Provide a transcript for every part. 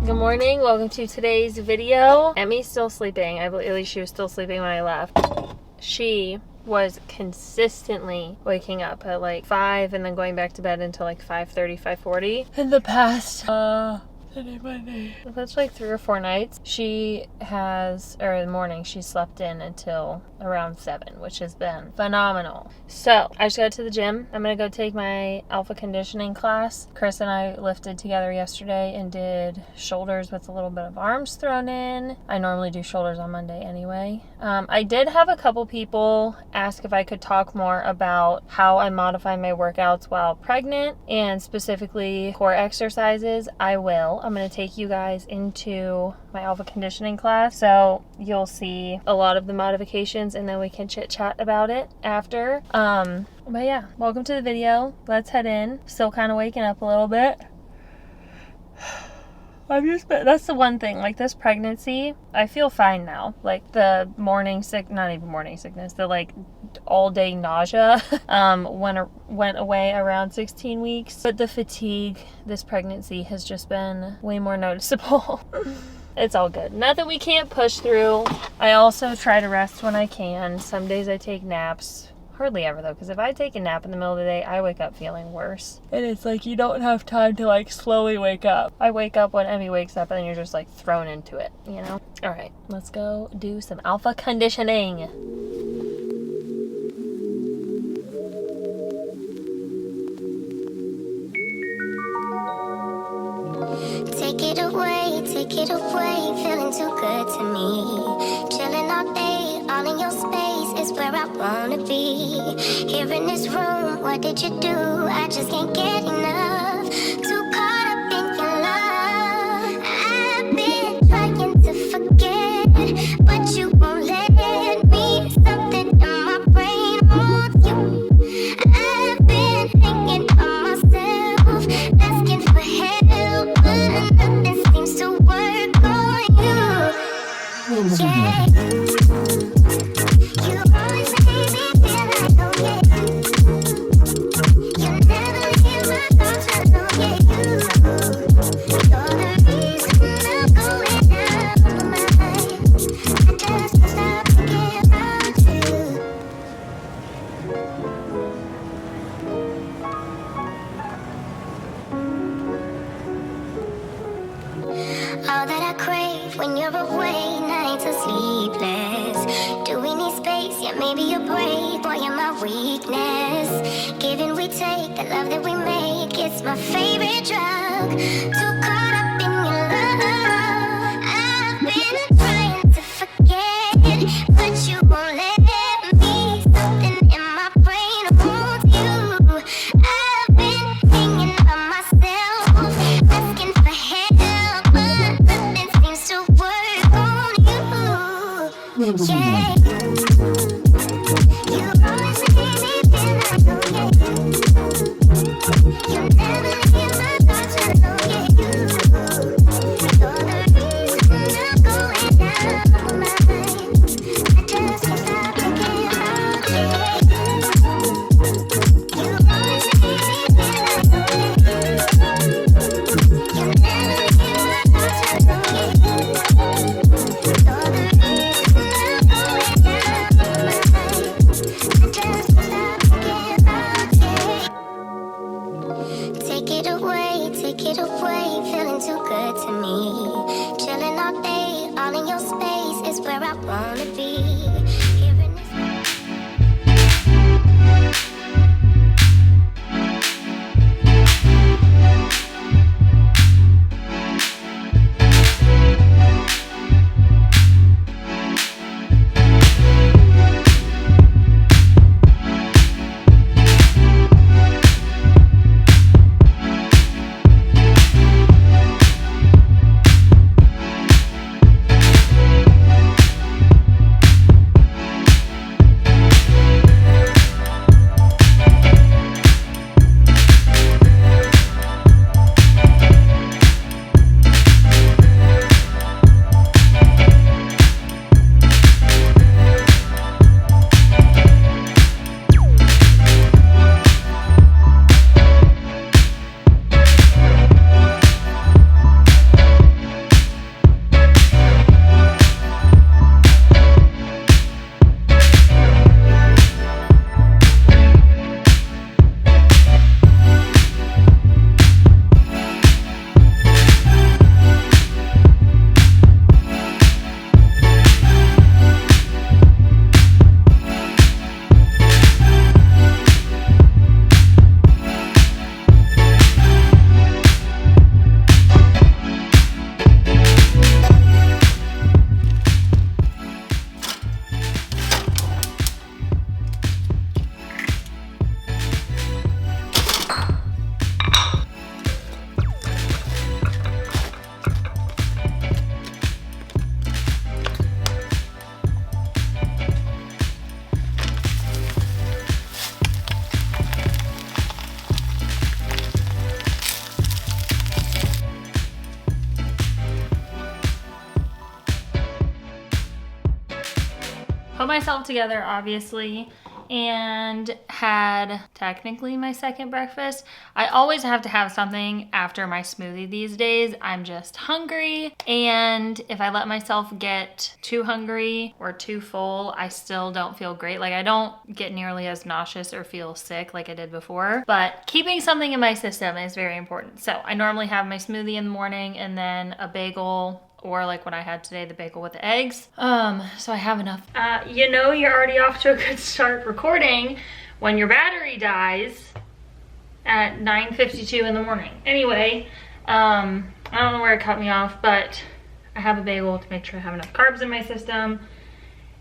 Good morning, welcome to today's video. Emmy's still sleeping. At least she was still sleeping when I left. She was consistently waking up at like 5 and then going back to bed until like 5:30, 5:40 in the past Monday. That's like 3 or 4 nights. She has, or in the morning, she slept in until around 7, which has been phenomenal. So I just got to the gym. I'm gonna go take my alpha conditioning class. Chris and I lifted together yesterday and did shoulders with a little bit of arms thrown in. I normally do shoulders on Monday anyway. I did have a couple people ask if I could talk more about how I modify my workouts while pregnant, and specifically core exercises. I will. I'm going to take you guys into my alpha conditioning class, so you'll see a lot of the modifications and then we can chit chat about it after. But yeah, welcome to the video. Let's head in. Still kind of waking up a little bit. That's the one thing, like this pregnancy, I feel fine now. Like the not even morning sickness, the like all day nausea went away around 16 weeks. But the fatigue this pregnancy has just been way more noticeable. It's all good. Not that we can't push through. I also try to rest when I can. Some days I take naps. Hardly ever though, because if I take a nap in the middle of the day, I wake up feeling worse. And it's like you don't have time to like slowly wake up. I wake up when Emmy wakes up and then you're just like thrown into it, you know? All right, let's go do some alpha conditioning. Take it away, feeling too good to me. Chilling all day, all in your space is where I wanna be. Here in this room, what did you do? I just can't get enough. Too caught up in your love. I've been trying to forget, but you won't let me. Something in my brain wants you. I've been hanging on myself, asking for help, but nothing seems to work on you. Yeah. You always make me feel like, oh yeah. You never leave my thoughts alone, yeah. You're the reason I'm going out of my mind. I just can't stop thinking about you. All that I crave when you're away, nights are sleepless. Do we need space? Yeah, maybe you're brave, boy, you're my weakness. Give and we take, the love that we make, it's my favorite drug. Too caught up in your love. I've been trying to forget, but you won't let me. Something in my brain wants you. I've been hanging by myself, asking for help, but nothing seems to work on you. Yeah. You always make me feel like, oh yeah. You never leave my thoughts alone, yeah. put myself together, obviously, and had technically my second breakfast. I always have to have something after my smoothie these days. I'm just hungry, and if I let myself get too hungry or too full, I still don't feel great. Like, I don't get nearly as nauseous or feel sick like I did before, but keeping something in my system is very important. So I normally have my smoothie in the morning and then a bagel, or like what I had today, the bagel with the eggs. So I have enough. You know you're already off to a good start recording when your battery dies at 9:52 in the morning. Anyway, I don't know where it cut me off, but I have a bagel to make sure I have enough carbs in my system,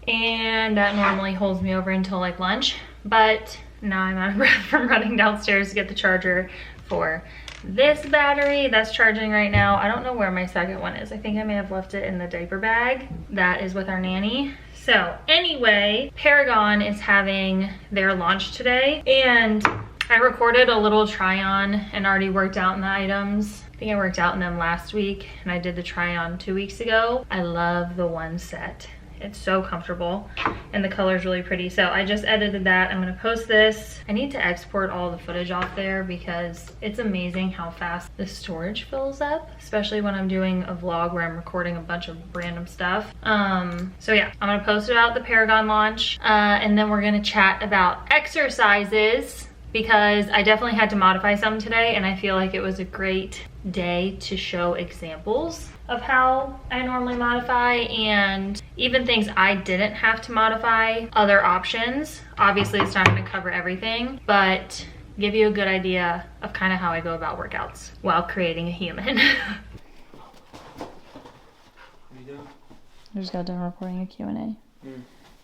and that normally holds me over until like lunch. But now I'm out of breath from running downstairs to get the charger for this battery that's charging right now. I don't know where my second one is. I think I may have left it in the diaper bag that is with our nanny. So anyway, Paragon is having their launch today, and I recorded a little try on and already worked out in the items. I think I worked out in them last week, and I did the try on 2 weeks ago. I love the one set. It's so comfortable and the color is really pretty. So I just edited that. I'm gonna post this. I need to export all the footage off there because it's amazing how fast the storage fills up, especially when I'm doing a vlog where I'm recording a bunch of random stuff. So yeah, I'm gonna post about the Paragon launch, and then we're gonna chat about exercises, because I definitely had to modify some today, and I feel like it was a great day to show examples of how I normally modify, and even things I didn't have to modify, other options. Obviously it's not going to cover everything, but give you a good idea of kind of how I go about workouts while creating a human. What are you doing? I just got done recording a Q&A, and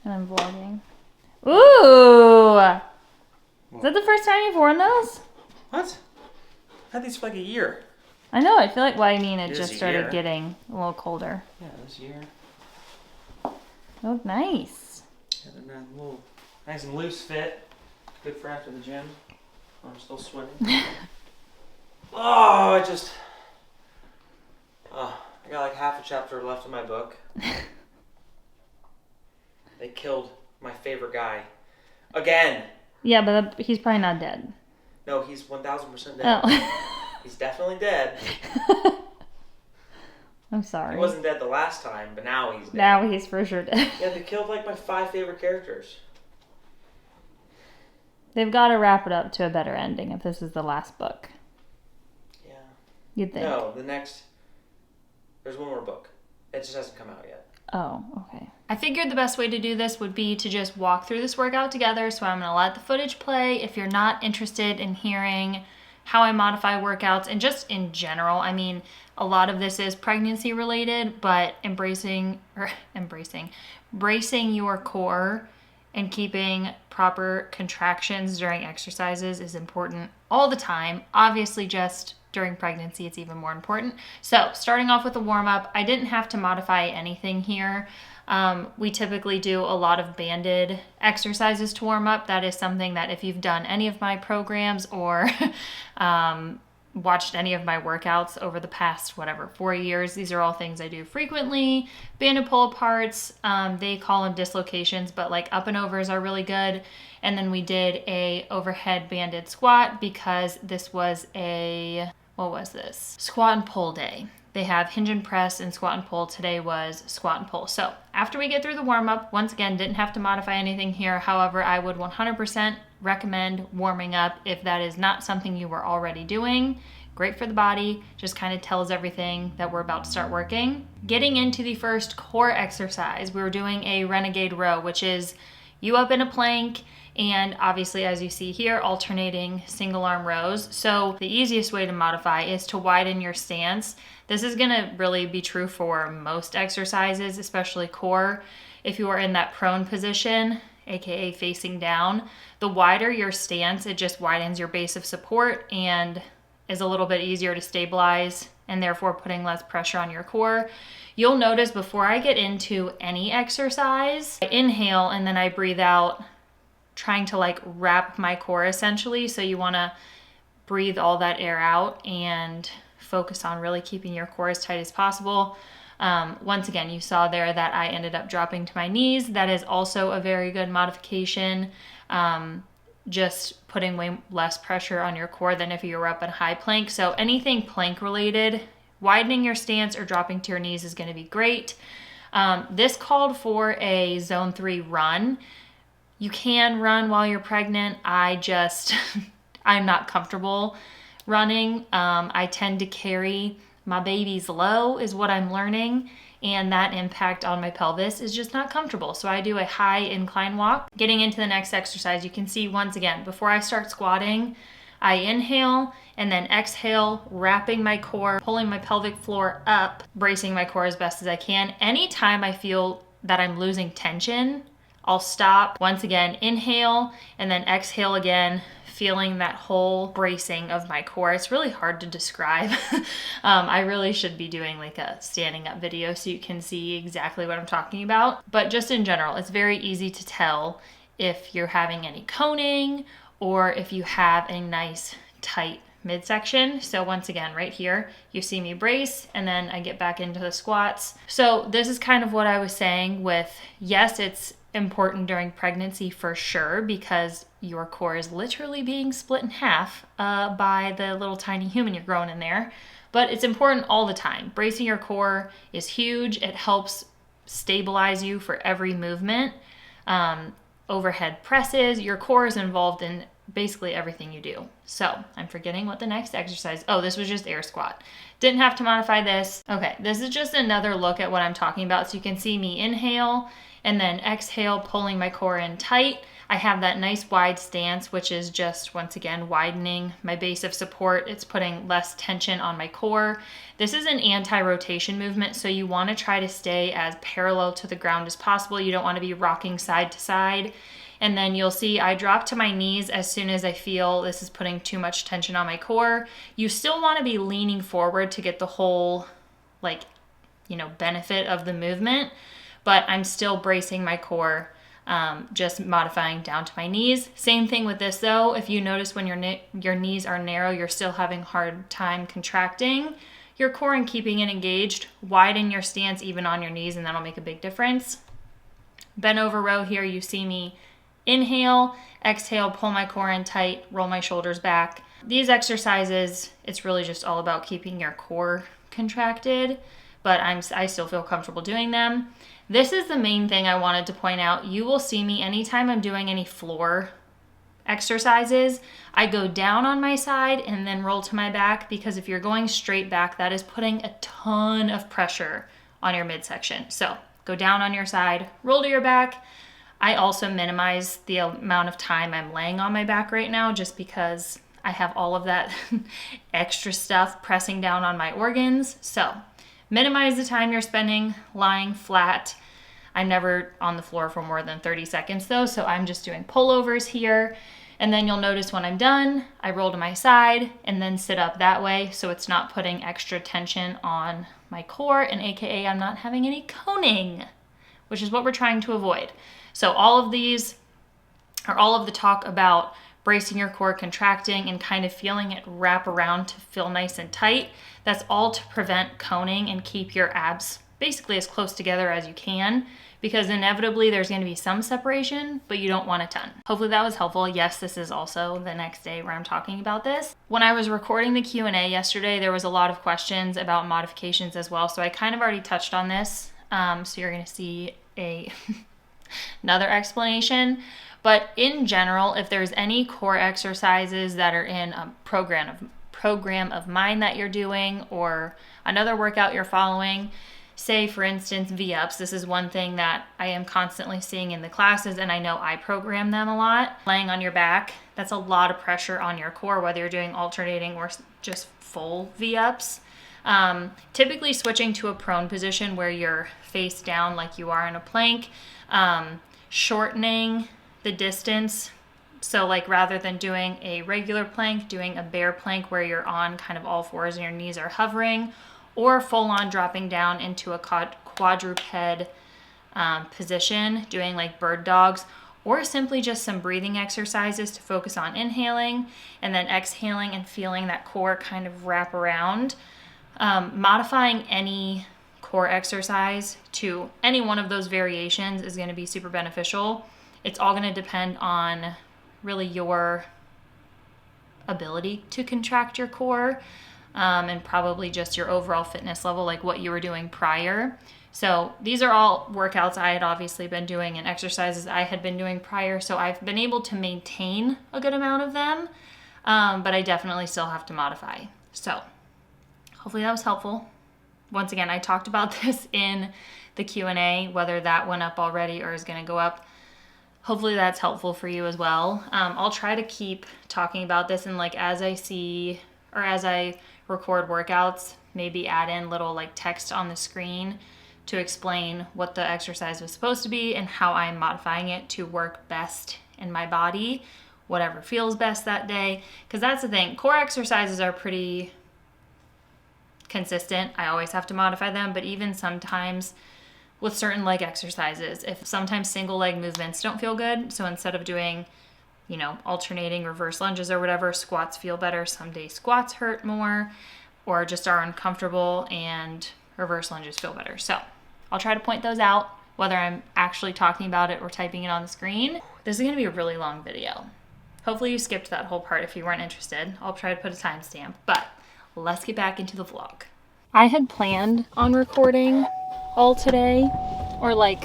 I'm vlogging. Ooh! Is that the first time you've worn those? What? I've had these for like a year. I know, I feel like, well, I mean, it It is just a started year. getting a little colder. Yeah, this year. They look nice. Yeah, they're a little nice and loose fit. Good for after the gym. I'm still sweating. Oh, I got like half a chapter left in my book. They killed my favorite guy. Again. Yeah, but he's probably not dead. No, he's 1000% dead. Oh. He's definitely dead. I'm sorry. He wasn't dead the last time, but now he's dead. Now he's for sure dead. Yeah, they killed like my 5 favorite characters. They've got to wrap it up to a better ending if this is the last book. Yeah. You'd think. No, there's one more book. It just hasn't come out yet. Oh, okay. I figured the best way to do this would be to just walk through this workout together, so I'm going to let the footage play. If you're not interested in hearing how I modify workouts and just in general, I mean, a lot of this is pregnancy related, but bracing your core and keeping proper contractions during exercises is important all the time. Obviously, just during pregnancy, it's even more important. So starting off with a warm-up, I didn't have to modify anything here. We typically do a lot of banded exercises to warm up. That is something that if you've done any of my programs or watched any of my workouts over the past, 4 years, these are all things I do frequently. Banded pull-aparts, they call them dislocations, but like up and overs are really good. And then we did a overhead banded squat because this was a, squat and pull day. They have hinge and press and squat and pull. Today was squat and pull. So after we get through the warm-up, once again, didn't have to modify anything here. However, I would 100% recommend warming up if that is not something you were already doing. Great for the body, just kind of tells everything that we're about to start working. Getting into the first core exercise, we were doing a renegade row, which is you up in a plank, and obviously, as you see here, alternating single arm rows. So the easiest way to modify is to widen your stance. This is gonna really be true for most exercises, especially core. If you are in that prone position, AKA facing down, the wider your stance, it just widens your base of support and is a little bit easier to stabilize and therefore putting less pressure on your core. You'll notice before I get into any exercise, I inhale and then I breathe out, trying to like wrap my core essentially. So you wanna breathe all that air out and focus on really keeping your core as tight as possible. Once again, you saw there that I ended up dropping to my knees. That is also a very good modification. Just putting way less pressure on your core than if you were up in high plank. So anything plank related, widening your stance or dropping to your knees is going to be great. This called for a zone 3 run. You can run while you're pregnant. I'm not comfortable running. I tend to carry my babies low is what I'm learning, and that impact on my pelvis is just not comfortable. So I do a high incline walk. Getting into the next exercise, you can see once again, before I start squatting, I inhale and then exhale, wrapping my core, pulling my pelvic floor up, bracing my core as best as I can. Anytime I feel that I'm losing tension, I'll stop. Once again, inhale and then exhale again, feeling that whole bracing of my core. It's really hard to describe. I really should be doing like a standing up video so you can see exactly what I'm talking about. But just in general, it's very easy to tell if you're having any coning or if you have a nice tight midsection. So once again, right here, you see me brace and then I get back into the squats. So this is kind of what I was saying with, yes, it's important during pregnancy for sure, because your core is literally being split in half by the little tiny human you're growing in there. But it's important all the time. Bracing your core is huge. It helps stabilize you for every movement. Overhead presses, your core is involved in basically everything you do. So I'm forgetting what the next exercise. Oh, this was just air squat. Didn't have to modify this. Okay, this is just another look at what I'm talking about. So you can see me inhale and then exhale, pulling my core in tight. I have that nice wide stance, which is just, once again, widening my base of support. It's putting less tension on my core. This is an anti-rotation movement, so you want to try to stay as parallel to the ground as possible. You don't want to be rocking side to side. And then you'll see I drop to my knees as soon as I feel this is putting too much tension on my core. You still want to be leaning forward to get the whole, benefit of the movement, but I'm still bracing my core, just modifying down to my knees. Same thing with this though. If you notice when your knees are narrow, you're still having a hard time contracting your core and keeping it engaged, widen your stance even on your knees, and that'll make a big difference. Bent over row here, you see me inhale, exhale, pull my core in tight, roll my shoulders back. These exercises, it's really just all about keeping your core contracted, but I still feel comfortable doing them. This is the main thing I wanted to point out. You will see me anytime I'm doing any floor exercises, I go down on my side and then roll to my back, because if you're going straight back, that is putting a ton of pressure on your midsection. So go down on your side, roll to your back. I also minimize the amount of time I'm laying on my back right now, just because I have all of that extra stuff pressing down on my organs. So minimize the time you're spending lying flat. I'm never on the floor for more than 30 seconds though, so I'm just doing pullovers here. And then you'll notice when I'm done, I roll to my side and then sit up that way, so it's not putting extra tension on my core, and AKA I'm not having any coning, which is what we're trying to avoid. So all of these are all of the talk about bracing your core, contracting, and kind of feeling it wrap around to feel nice and tight. That's all to prevent coning and keep your abs basically as close together as you can, because inevitably there's going to be some separation, but you don't want a ton. Hopefully that was helpful. Yes, this is also the next day where I'm talking about this. When I was recording the Q&A yesterday, there was a lot of questions about modifications as well, so I kind of already touched on this. So you're going to see another explanation. But in general, if there's any core exercises that are in a program of mine that you're doing, or another workout you're following, say for instance V-ups, this is one thing that I am constantly seeing in the classes, and I know I program them a lot. Laying on your back, that's a lot of pressure on your core, whether you're doing alternating or just full V-ups. Typically switching to a prone position where you're face down like you are in a plank, shortening the distance. So like rather than doing a regular plank, doing a bear plank where you're on kind of all fours and your knees are hovering, or full on dropping down into a quadruped position, doing like bird dogs, or simply just some breathing exercises to focus on inhaling and then exhaling and feeling that core kind of wrap around. Modifying any core exercise to any one of those variations is going to be super beneficial. It's all going to depend on really your ability to contract your core, and probably just your overall fitness level, like what you were doing prior. So these are all workouts I had obviously been doing and exercises I had been doing prior, so I've been able to maintain a good amount of them, but I definitely still have to modify. So hopefully that was helpful. Once again, I talked about this in the Q&A, whether that went up already or is going to go up. Hopefully that's helpful for you as well. I'll try to keep talking about this, and like as I see, or as I record workouts, maybe add in little like text on the screen to explain what the exercise was supposed to be and how I'm modifying it to work best in my body, whatever feels best that day. Because that's the thing, core exercises are pretty consistent. I always have to modify them, but even sometimes with certain leg exercises, if sometimes single leg movements don't feel good, so instead of doing, you know, alternating reverse lunges or whatever, squats feel better. Some days squats hurt more or just are uncomfortable, and reverse lunges feel better. So I'll try to point those out, whether I'm actually talking about it or typing it on the screen. This is going to be a really long video. Hopefully you skipped that whole part if you weren't interested. I'll try to put a timestamp, but let's get back into the vlog. I had planned on recording all today, or like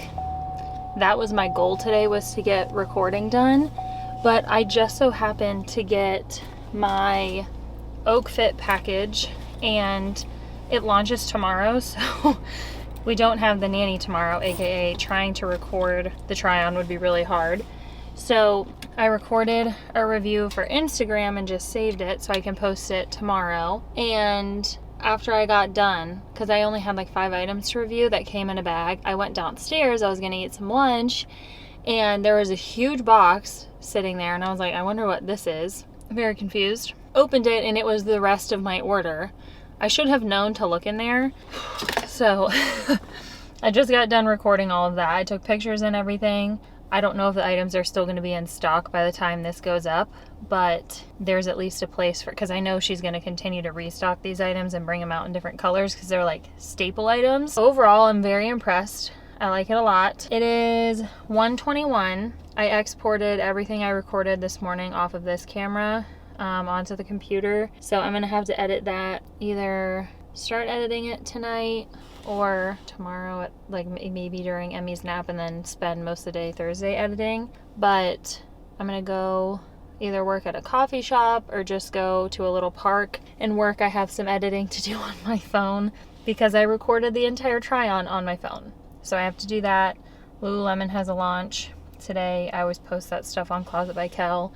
that was my goal today, was to get recording done. But I just so happened to get my Oak Fit package, and it launches tomorrow, so we don't have the nanny tomorrow, aka trying to record the try-on would be really hard. So I recorded a review for Instagram and just saved it so I can post it tomorrow. And after I got done, because I only had like 5 items to review that came in a bag, I went downstairs, I was gonna eat some lunch, and there was a huge box sitting there, and I was like, I wonder what this is. Very confused. Opened it, and it was the rest of my order. I should have known to look in there. So I just got done recording all of that. I took pictures and everything. I don't know if the items are still going to be in stock by the time this goes up, but there's at least a place for, because I know she's going to continue to restock these items and bring them out in different colors because they're like staple items. Overall, I'm very impressed. I like it a lot. It is 1:21. I exported everything I recorded this morning off of this camera onto the computer. So I'm gonna have to edit that, either start editing it tonight or tomorrow at like maybe during Emmy's nap, and then spend most of the day Thursday editing. But I'm gonna go either work at a coffee shop or just go to a little park and work. I have some editing to do on my phone because I recorded the entire try-on my phone. So I have to do that. Lululemon has a launch today. I always post that stuff on Closet by Kel.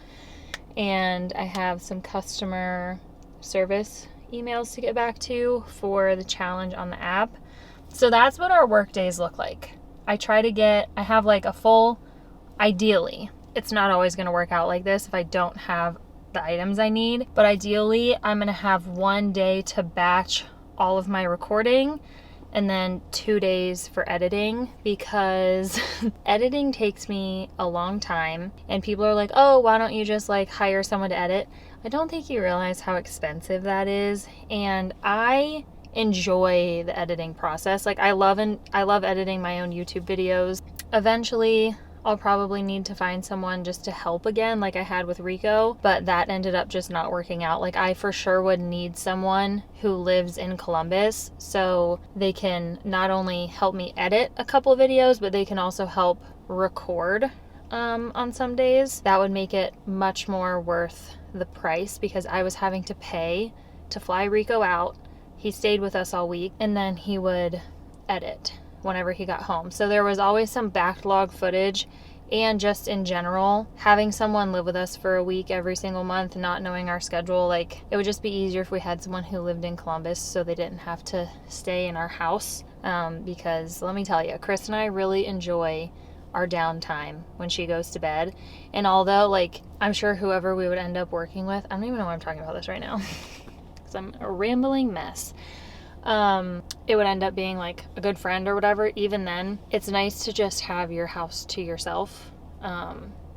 And I have some customer service emails to get back to for the challenge on the app. So that's what our work days look like. I have like a full, ideally, it's not always going to work out like this if I don't have the items I need, but ideally I'm going to have one day to batch all of my recording and then 2 days for editing, because editing takes me a long time, and people are like, oh, why don't you just like hire someone to edit? I don't think you realize how expensive that is, and I enjoy the editing process. Like I love editing my own YouTube videos. Eventually I'll probably need to find someone just to help again, like I had with Rico, but that ended up just not working out. Like I for sure would need someone who lives in Columbus, so they can not only help me edit a couple videos, but they can also help record on some days. That would make it much more worth the price, because I was having to pay to fly Rico out. He stayed with us all week, and then he would edit whenever he got home. So there was always some backlog footage, and just in general, having someone live with us for a week every single month, not knowing our schedule, like it would just be easier if we had someone who lived in Columbus so they didn't have to stay in our house. Because let me tell you, Chris and I really enjoy our downtime when she goes to bed. And although like I'm sure whoever we would end up working with, I don't even know why I'm talking about this right now because I'm a rambling mess. It would end up being like a good friend or whatever. Even then, it's nice to just have your house to yourself.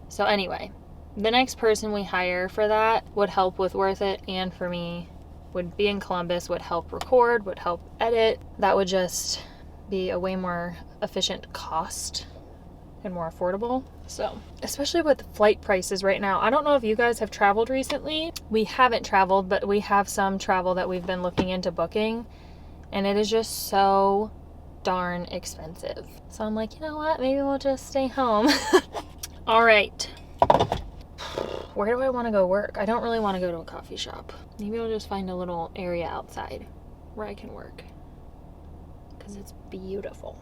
So anyway, the next person we hire for that would help with Worth It, and for me would be in Columbus, would help record, would help edit. That would just be a way more efficient cost and more affordable. So, especially with flight prices right now. I don't know if you guys have traveled recently. We haven't traveled, but we have some travel that we've been looking into booking, and it is just so darn expensive. So I'm like, you know what? Maybe we'll just stay home. All right. Where do I want to go work? I don't really want to go to a coffee shop. Maybe I'll just find a little area outside where I can work, because it's beautiful.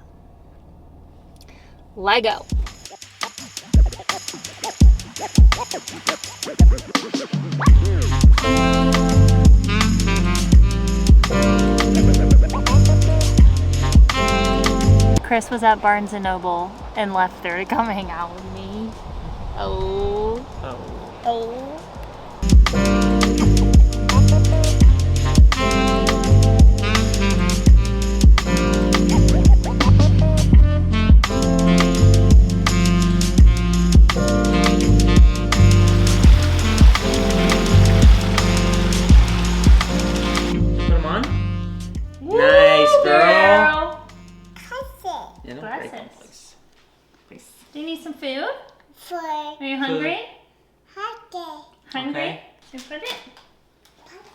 Lego. Chris was at Barnes & Noble and left there to come hang out with me. Oh. Put them on. Nice, girl. You know, Glasses. great complex. Please. Do you need some food? Are you hungry? Hungry? Okay. So put it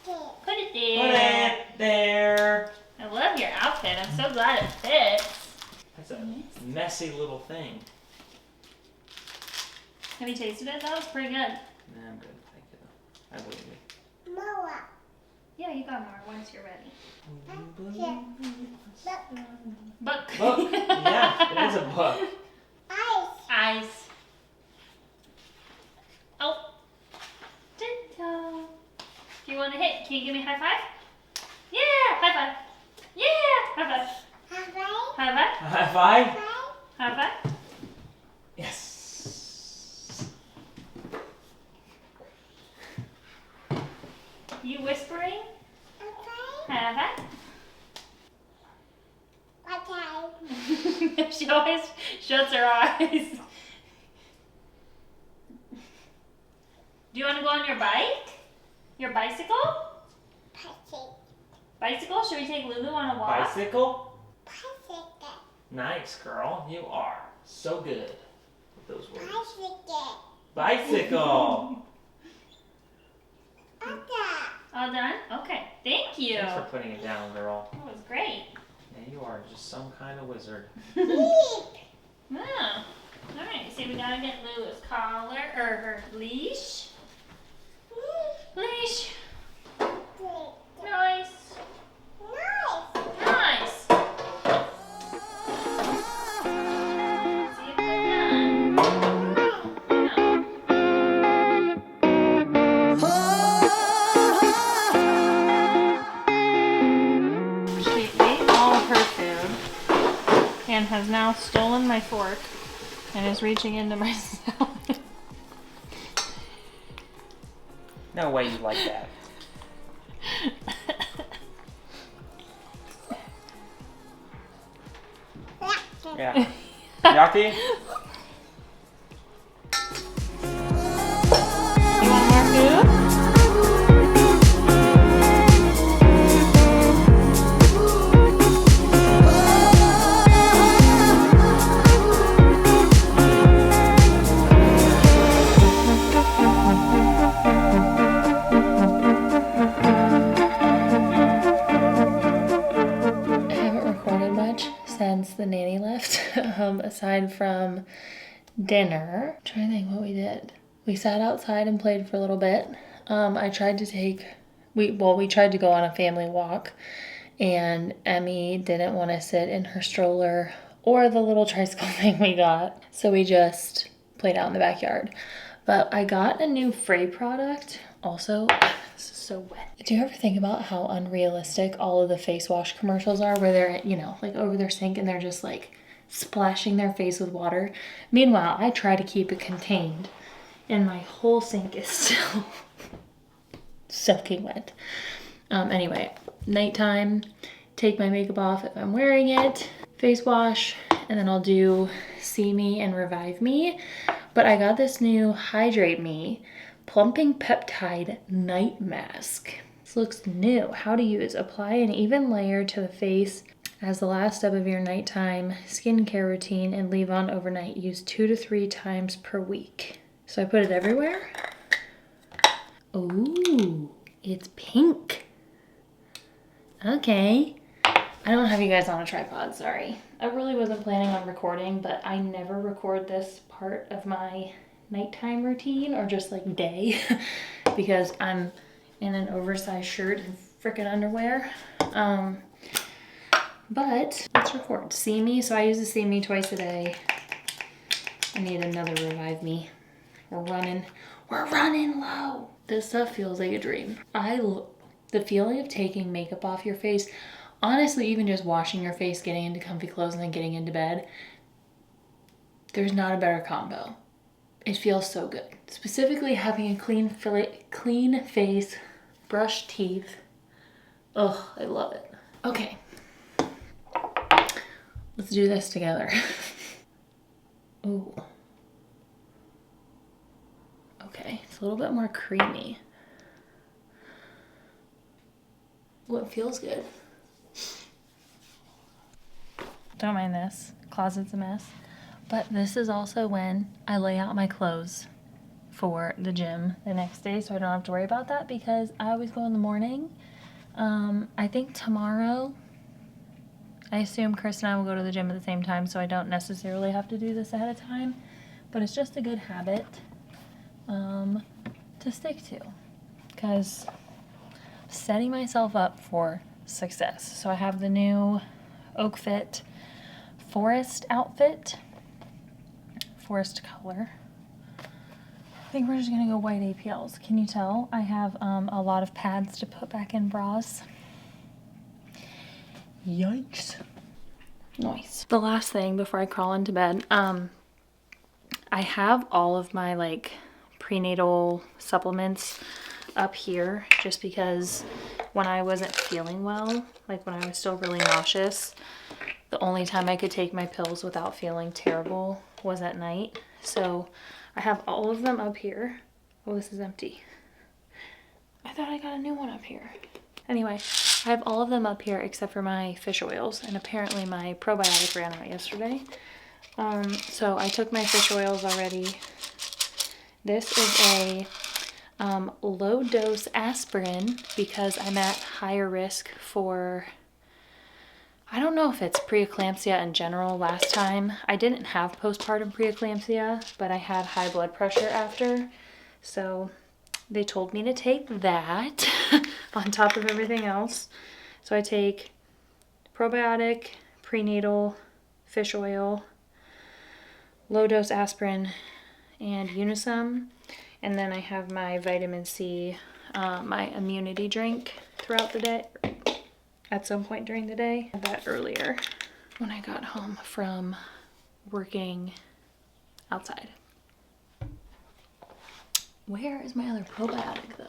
Put there. it there. I love your outfit. I'm so glad it fits. That's a messy little thing. Have you tasted it? That was pretty good. Nah, I'm good. Thank you. I believe you. Yeah, you got more once you're ready. Book. Book. Yeah, it is a book. Eyes. Oh. Ditto. Do you want to hit? Can you give me a high five? Yeah, high five. Yeah, high five. High five. High five. High five. Yes. You whispering? High five. She always shuts her eyes. Do you want to go on your bike? Your bicycle? Bicycle? Should we take Lulu on a walk? Bicycle? Nice, girl. You are so good with those words. Bicycle. All done? Okay. Thank you. Thanks for putting it down, girl. That was great. Yeah, you are just some kind of wizard. Oh. Alright, so we gotta get Lulu's collar, or her leash. Leash. Nice. Nice. See if we're done. She ate all of her food and has now stolen my fork and is reaching into my salad. No way you like that. Yeah. Yucky? You want more food? Since the nanny left, aside from dinner. I'm trying to think what we did. We sat outside and played for a little bit. I tried to take, we tried to go on a family walk, and Emmy didn't want to sit in her stroller or the little tricycle thing we got, so we just played out in the backyard. But I got a new Frey product. Also, this is so wet. Do you ever think about how unrealistic all of the face wash commercials are, where they're, you know, like over their sink and they're just like splashing their face with water? Meanwhile, I try to keep it contained and my whole sink is still soaking wet. Anyway, nighttime, take my makeup off if I'm wearing it, face wash, and then I'll do See Me and Revive Me. But I got this new Hydrate Me Plumping Peptide Night Mask. This looks new. How to use. Apply an even layer to the face As the last step of your nighttime skincare routine and leave on overnight. Use 2 to 3 times per week. So I put it everywhere. Ooh, it's pink. Okay. I don't have you guys on a tripod, sorry. I really wasn't planning on recording, but I never record this part of my nighttime routine or just like day because I'm in an oversized shirt and frickin' underwear. But let's record. See Me, so I use the See Me twice a day. I need another Revive Me. We're running low. This stuff feels like a dream. The feeling of taking makeup off your face, honestly, even just washing your face, getting into comfy clothes, and then getting into bed, there's not a better combo. It feels so good. Specifically having a clean face, brush teeth. Ugh, I love it. Okay. Let's do this together. Ooh. Okay, it's a little bit more creamy. Ooh, it feels good. Don't mind this. Closet's a mess. But this is also when I lay out my clothes for the gym the next day, so I don't have to worry about that because I always go in the morning. I think tomorrow, I assume Chris and I will go to the gym at the same time, so I don't necessarily have to do this ahead of time, but it's just a good habit to stick to because setting myself up for success. So I have the new Oak Fit Forest outfit, forest color. I think we're just gonna go white APLs. Can you tell? I have a lot of pads to put back in bras. Yikes. Nice. The last thing before I crawl into bed, I have all of my like prenatal supplements up here just because when I wasn't feeling well, like when I was still really nauseous, the only time I could take my pills without feeling terrible was at night. So I have all of them up here. Oh, this is empty. I thought I got a new one up here. Anyway, I have all of them up here except for my fish oils, and apparently my probiotic ran out yesterday. So I took my fish oils already. This is a low dose aspirin because I'm at higher risk for, I don't know if it's preeclampsia in general. Last time I didn't have postpartum preeclampsia, but I had high blood pressure after. So they told me to take that on top of everything else. So I take probiotic, prenatal, fish oil, low dose aspirin, and Unisum. And then I have my vitamin C, my immunity drink throughout the day. At some point during the day. I had that earlier when I got home from working outside. Where is my other probiotic though?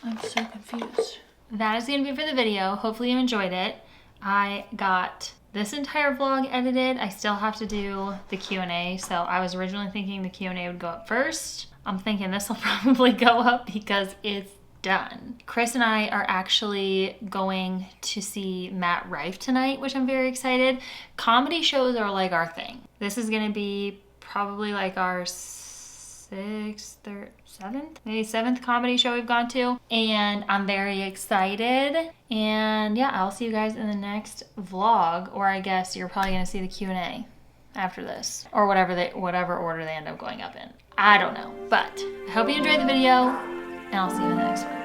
I'm so confused. That is gonna be for the video. Hopefully you enjoyed it. I got this entire vlog edited. I still have to do the Q&A. So I was originally thinking the Q&A would go up first. I'm thinking this will probably go up because it's done. Chris and I are actually going to see Matt Rife tonight, which I'm very excited. Comedy shows are like our thing. This is gonna be probably like our seventh comedy show we've gone to, and I'm very excited. And yeah, I'll see you guys in the next vlog, or I guess you're probably gonna see the Q&A after this, or whatever order they end up going up in. I don't know, but I hope you enjoyed the video, and I'll see you in the next one.